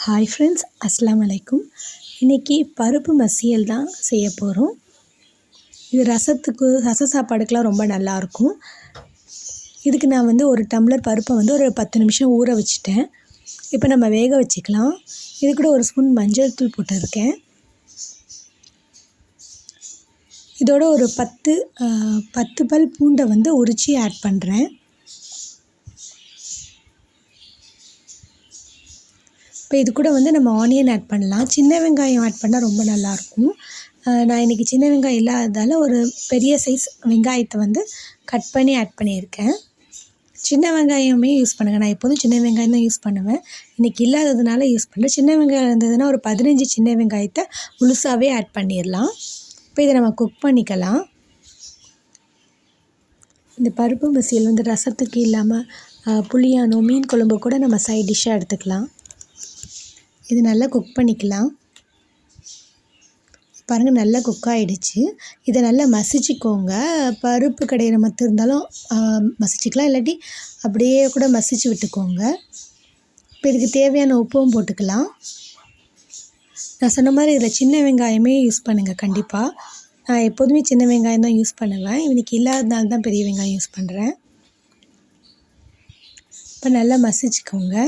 Hi friends, அஸ்ஸலாமு அலைக்கும். இன்றைக்கி பருப்பு மசியல் தான் செய்ய போகிறோம். இது ரச சாப்பாடுக்கெலாம் ரொம்ப நல்லாயிருக்கும். இதுக்கு நான் ஒரு டம்ளர் பருப்பை ஒரு 10 நிமிஷம் ஊற வச்சுட்டேன். இப்போ நம்ம வேக வச்சுக்கலாம். இது கூட ஒரு ஸ்பூன் மஞ்சள் தூள் போட்டிருக்கேன். இதோட ஒரு 10 பல் பூண்டை உரித்து ஆட் பண்ணுறேன். இப்போ இது கூட நம்ம ஆனியன் ஆட் பண்ணலாம். சின்ன வெங்காயம் ஆட் பண்ணால் ரொம்ப நல்லாயிருக்கும். நான் இன்றைக்கி சின்ன வெங்காயம் இல்லாததால் ஒரு பெரிய சைஸ் வெங்காயத்தை கட் பண்ணி ஆட் பண்ணியிருக்கேன். சின்ன வெங்காயமே யூஸ் பண்ணுங்கள். நான் எப்போதும் சின்ன வெங்காயம் தான் யூஸ் பண்ணுவேன். இன்றைக்கி இல்லாததுனால யூஸ் பண்ணுறேன். சின்ன வெங்காயம் இருந்ததுன்னா ஒரு 15 சின்ன வெங்காயத்தை முழுசாகவே ஆட் பண்ணிடலாம். இப்போ இதை நம்ம குக் பண்ணிக்கலாம். இந்த பருப்பு மசியல் ரசத்துக்கு இல்லாமல் புளியானோ மீன் குழம்பு கூட நம்ம சைட் டிஷ்ஷாக எடுத்துக்கலாம். இது நல்லா குக் பண்ணிக்கலாம். பாருங்கள், நல்லா குக் ஆகிடுச்சு. இதை நல்லா மசிச்சுக்கோங்க. பருப்பு கடையிற மற்ற இருந்தாலும் மசிச்சுக்கலாம், இல்லாட்டி அப்படியே கூட மசிச்சு விட்டுக்கோங்க. இப்போ இதுக்கு தேவையான உப்பும் போட்டுக்கலாம். நான் சொன்ன மாதிரி இதில் சின்ன வெங்காயமே யூஸ் பண்ணுங்கள் கண்டிப்பாக. நான் எப்போதுமே சின்ன வெங்காயம் தான் யூஸ் பண்ணுவேன். இன்றைக்கி இல்லாததுனால தான் பெரிய வெங்காயம் யூஸ் பண்ணுறேன். இப்போ நல்லா மசிச்சுக்கோங்க.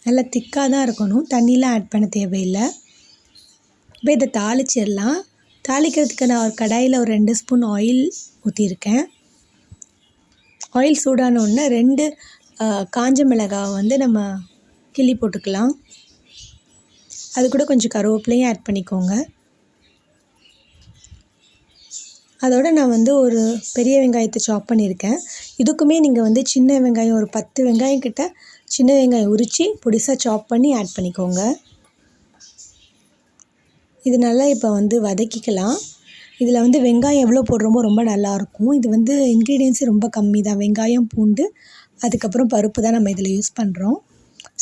நல்லா திக்காக தான் இருக்கணும், தண்ணிலாம் ஆட் பண்ண தேவையில்லை. இப்போ இதை தாளிச்சிடலாம். தாளிக்கிறதுக்கு நான் ஒரு கடாயில் ஒரு 2 ஸ்பூன் ஆயில் ஊற்றிருக்கேன். ஆயில் சூடான உடனே 2 காஞ்ச மிளகாவை நம்ம கிள்ளி போட்டுக்கலாம். அது கூட கொஞ்சம் கருவேப்பிலையும் ஆட் பண்ணிக்கோங்க. அதோடு நான் ஒரு பெரிய வெங்காயத்தை சாப் பண்ணியிருக்கேன். இதுக்குமே நீங்கள் சின்ன வெங்காயம் ஒரு 10 வெங்காயம் கிட்ட சின்ன வெங்காயம் உரித்து பொடிசாக சாப் பண்ணி ஆட் பண்ணிக்கோங்க. இது நல்லா இப்போ வதக்கிக்கலாம். இதில் வெங்காயம் எவ்வளோ போடுறோமோ ரொம்ப நல்லாயிருக்கும். இது இன்க்ரீடியன்ஸு ரொம்ப கம்மி தான். வெங்காயம், பூண்டு, அதுக்கப்புறம் பருப்பு தான் நம்ம இதில் யூஸ் பண்ணுறோம்.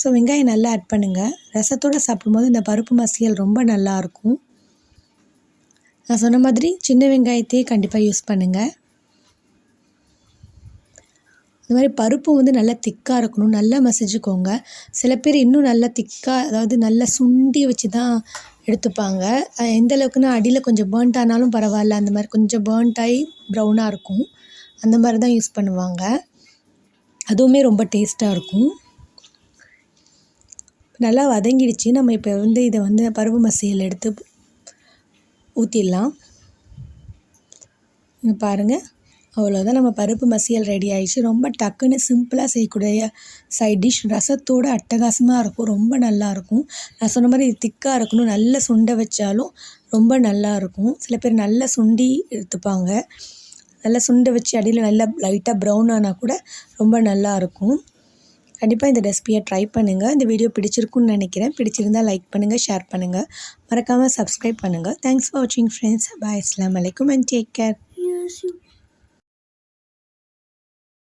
ஸோ வெங்காயம் நல்லா ஆட் பண்ணுங்கள். ரசத்தோடு சாப்பிடும்போது இந்த பருப்பு மசியல் ரொம்ப நல்லாயிருக்கும். நான் சொன்ன மாதிரி சின்ன வெங்காயத்தையே கண்டிப்பாக யூஸ் பண்ணுங்கள். இந்த மாதிரி பருப்பு நல்லா திக்காக இருக்கணும், நல்லா மசிச்சுக்கோங்க. சில பேர் இன்னும் நல்லா திக்காக, அதாவது நல்லா சுண்டி வச்சு தான் எடுத்துப்பாங்க. எந்த அளவுக்குன்னா அடியில் கொஞ்சம் பேர்ன்ட் ஆனாலும் பரவாயில்ல, அந்த மாதிரி கொஞ்சம் பேர்ன்ட் ஆகி ப்ரௌனாக இருக்கும், அந்த மாதிரி தான் யூஸ் பண்ணுவாங்க. அதுவுமே ரொம்ப டேஸ்ட்டாக இருக்கும். நல்லா வதங்கிடுச்சு. நம்ம இப்போ இதை பருப்பு மசியல் எடுத்து ஊற்றிடலாம். இங்கே பாருங்கள், அவ்வளோதான், நம்ம பருப்பு மசியல் ரெடி ஆகிடுச்சு. ரொம்ப டக்குன்னு சிம்பிளாக செய்யக்கூடிய சைட் டிஷ். ரசத்தோடு அட்டகாசமாக இருக்கும், ரொம்ப நல்லாயிருக்கும். நான் சொன்ன மாதிரி இது திக்காக இருக்கணும், நல்லா சுண்ட வச்சாலும் ரொம்ப நல்லாயிருக்கும். சில பேர் நல்லா சுண்டி எடுத்துப்பாங்க. நல்லா சுண்ட வச்சு அடியில் நல்லா லைட்டாக ப்ரௌன் ஆனால் கூட ரொம்ப நல்லாயிருக்கும். கண்டிப்பாக இந்த ரெசிபியை ட்ரை பண்ணுங்கள். இந்த வீடியோ பிடிச்சிருக்குன்னு நினைக்கிறேன். பிடிச்சிருந்தால் லைக் பண்ணுங்கள், ஷேர் பண்ணுங்கள், மறக்காமல் சப்ஸ்கிரைப் பண்ணுங்கள். தேங்க்ஸ் ஃபார் வாட்சிங் ஃப்ரெண்ட்ஸ். பாய், அஸ்ஸலாமு அலைக்கும் அண்ட் டேக் கேர்.